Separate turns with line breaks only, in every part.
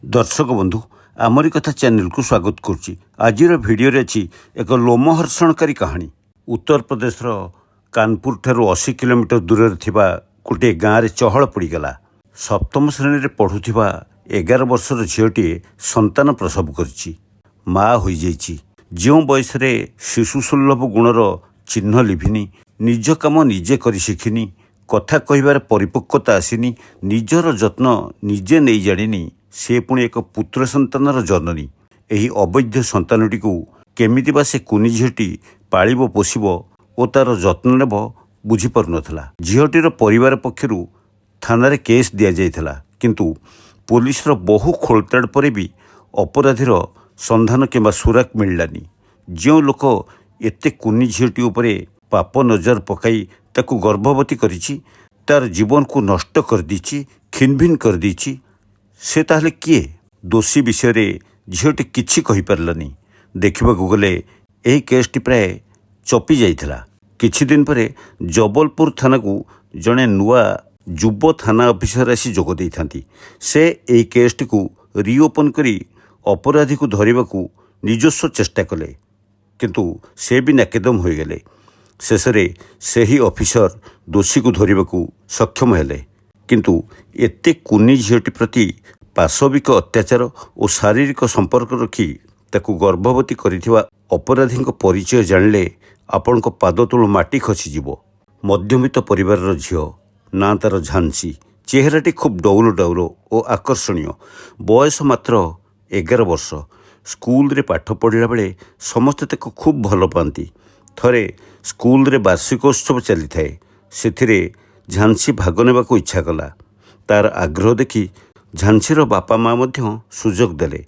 दर्शक बंधु आमरी कथा चैनल को स्वागत करुच्ची। आज भिडियो अच्छी एक लोमहर्षणकारी कहानी। उत्तर प्रदेश कानपुर ठारू 80 किलोमीटर दूर थिबा गोटे गाँव चहल पड़गला। सप्तम श्रेणी में पढ़ुवा 11 वर्षर झीटी संतान प्रसव करिछि। माँ हो जाइछि। जो बयस शिशु सुलभ गुणर चिन्ह लिभिनी, निज काम निजे कर शिखिनी, कथा कहबार परिपक्वता आसीनी, निजर जत्न निजे नहीं जानिनी, से पुणी एक पुत्र संतानर जननी। एही अवैध संतानटी को केमिति बा से कुनी झीटी पालिब पोषिब ओ तार जत्न नेब बुझीपार नथिला। झीटीर परिवार पक्षरु थाना केस दिया जाइथिला, किंतु पुलिस बहु खोलताड़ पर भी अपराधीर संधान किंबा सुराक मिललानी। जो लोक एते कुनी झीटी उपरे पाप नजर पकाई ताकू गर्भवती करिछि, तार जीवन को नष्ट कर दीछि, खिनभिन कर दीछि, से ताहले किए? दोषी विषय रे झीटी किछि कहि पारलानी। देखिबाकू गले एही केसटी प्राय चपी जाइथिला। किछि दिन परे जबलपुर थाना को जड़े नुआ युव थाना अफिसर आसी जोग देइथांती। से एही केसटी को रिओपन करी अपराधी को धरिबाकू निजस्व चेष्टा कले, किंतु से भी नाकेदम हो गले। शेषरे सेही ऑफिसर दोषी को धरिबाकू सक्षम हेले, किंतु एते कुनी झीटी प्रति पाशविक अत्याचार और शारीरिक संपर्क रखी ताकू गर्भवती करिथिबा अपराधी परिचय जानिले आपण पाद तलु माटी खसीजिव। मध्यमित परिवार झील ना तार झांसी। चेहराटी खूब डौलो डौलो और आकर्षणीय। बयस मात्र 11 वर्ष। स्कूल रे पाठ पढ़ला बेले समस्ते ताको खूब भल पाती। थरे स्कूल रे वार्षिकोत्सव चली थाए, सेथिरे झांसी भाग नेबाकू इच्छा कला। तार आग्रह देखी झांसीर बापा माँ मध्य सुजोग देले।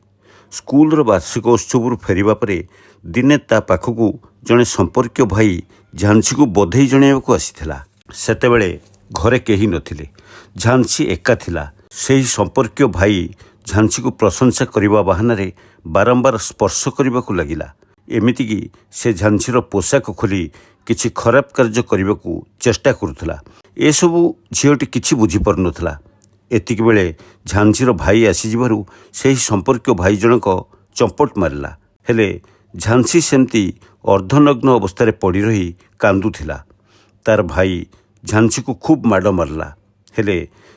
स्कूल वार्षिकोत्सव फेरिबा परे दिने ता पाखकू जड़े संपर्क भाई झांसी को बधई जणाइबाकू आसीथिला। सेतेबेले घरे केही नथिले। झांसी एका थिला। सेही संपर्क भाई झांसी को प्रशंसा करिबा बहानारे बारंबार स्पर्श करबाकू लागिला। एमिति कि से झांसीर पोशाक खोली किछि खराब कार्य करबाकू चेष्टा करुथला। ए सबु झीटी किछि बुझी पार नथला। एतिक बेले झांसीर भाई आसीजिबारु सेही संपर्क भाई जनक चंपट मारला। हेले झांसी सेमती अर्धनग्न अवस्था पड़ी रही कांदुथिला। तार भाई झांसी को खूब माड़ मारला। हेले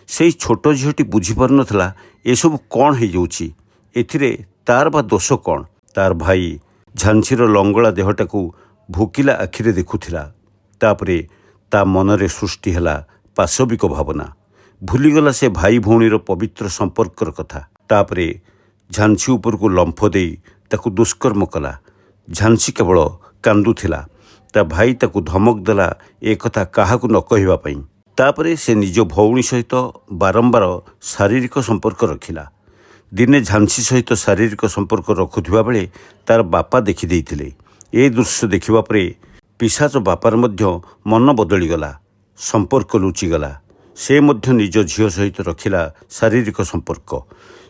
सेही छोट झीटी बुझी पार नथला एसबु कौन हो जाउछि, एथिरे तार बा दोष कौन। तार भाई झांसीर लंगला देहटाकू भूकिला आखिरे देखुथिला। तापरे ता मनरे सृष्टि हैला पाशविक भावना। भूलीगला से भाई भौणीर पवित्र संपर्कर कथा। तापरे झांसी उपर को लंफ देई ताकू दुष्कर्म कला। झांसी केवल कांदुथिला। ता भाई ताकू धमक देला ए कथा काहाकू न कहिबा पई। तापरे से निज भौणी सहित बारंबार शारीरिक संपर्क रखिला। दिने झांसी सहित शारीरिक संपर्क रखुथिबा बेले तार बापा देखि देइथिले। ए दृश्य देखिबा परे पिशाच बापार मध्य मन बदलीगला। संपर्क लुचिगला। से मध्य निज झील सहित रखिला शारीरिक संपर्क।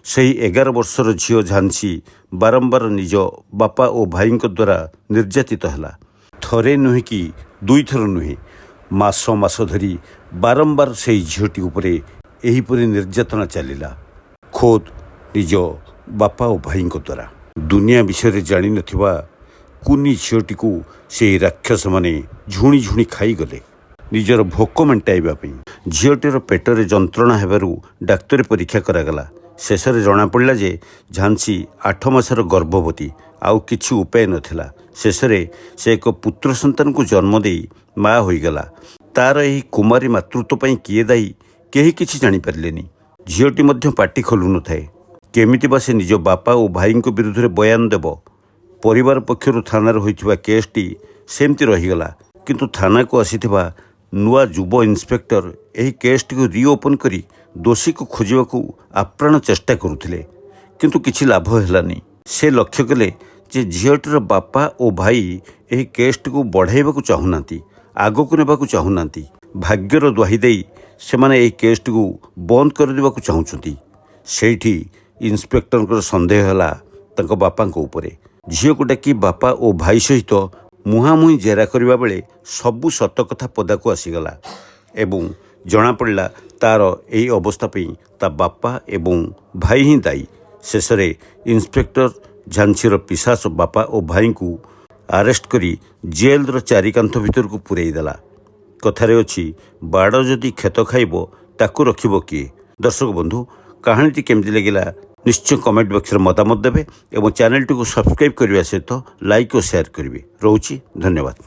सही 11 वर्षर झील झांसी बारंबार निज बापा और भाई द्वारा निर्यातित हैला। थरे नुहे कि दुई थर नुहे, मास मास धरी बारंबार से झीलटी उपरे एहीपरि निर्यातना चलिला, खोद निज बापा और भाई द्वारा। दुनिया विषय जानी नथिबा कुनी झीलटी को से राक्षस माने झुणी झुणी खाई गले निजर भोक मेंटाइबा पई। झीलटीर पेटरे जंत्रणा हेबारु डाक्तरी परीक्षा करागला। शेषरे जना पड़ला जे झांसी 8 मासर गर्भवती, आउ किछि उपाय नथिला। शेषरे से एक पुत्र संतान को जन्म देई माँ होईगला। तार एही कुमारी मातृत्व पई किए दायी केही किछि जानि पारलेनी। झीलटी मध्य पाटी खोलु नथाए। केमिति बा से निज बापा और भाई विरुद्ध रे बयान देव। परिवार पक्षरु थानार होइथिबा केसटी सेमति रहीगला, किंतु थाना को आसीथिबा नुआ युव इन्स्पेक्टर एही केसटी को रिओपन करी दोषी को खोजिबाकू आप्राण चेष्टा करुथिले, किंतु किछि लाभ हेलानी। से लक्ष्य कले जे झीलटीर बापा और भाई एही केसटी को बढ़ाइबाकू चाहुनांती, आगकू नेबाकू चाहुनांती। भाग्यर द्वाही देई सेमाने एही केसटी को बंद कर देबाकू चाहुचंती। सेठी इन्स्पेक्टर संदेह हैला तांको बापांको उपरे। झीलको डाकी बापा और भाई सहित मुहांमुही जेरा करबा बेले सबु सत कथा पदाकू आसीगला एवं जना पड़ला तार एही अवस्था पई ता बापा एवं भाई ही दायी। ଶେଷରେ ଇନ୍ସପେକ୍ଟର ଝାନ୍ସିର ପିଶାଚ ବାପା ଓ ଭାଇଙ୍କୁ ଆରେଷ୍ଟ କରି ଜେଲ୍ର ଚାରିକାନ୍ଥ ଭିତରକୁ ପୂରେଇ ଦେଲା। କଥାରେ ଅଛି, ବାଡ଼ ଯଦି କ୍ଷେତ ଖାଇବ ତାକୁ ରଖିବ କିଏ? ଦର୍ଶକ ବନ୍ଧୁ, କାହାଣୀଟି କେମିତି ଲାଗିଲା ନିଶ୍ଚୟ କମେଣ୍ଟ ବକ୍ସରେ ମତାମତ ଦେବେ ଏବଂ ଚ୍ୟାନେଲଟିକୁ ସବସ୍କ୍ରାଇବ୍ କରିବା ସହିତ ଲାଇକ୍ ଓ ସେୟାର କରିବେ। ରହୁଛି, ଧନ୍ୟବାଦ।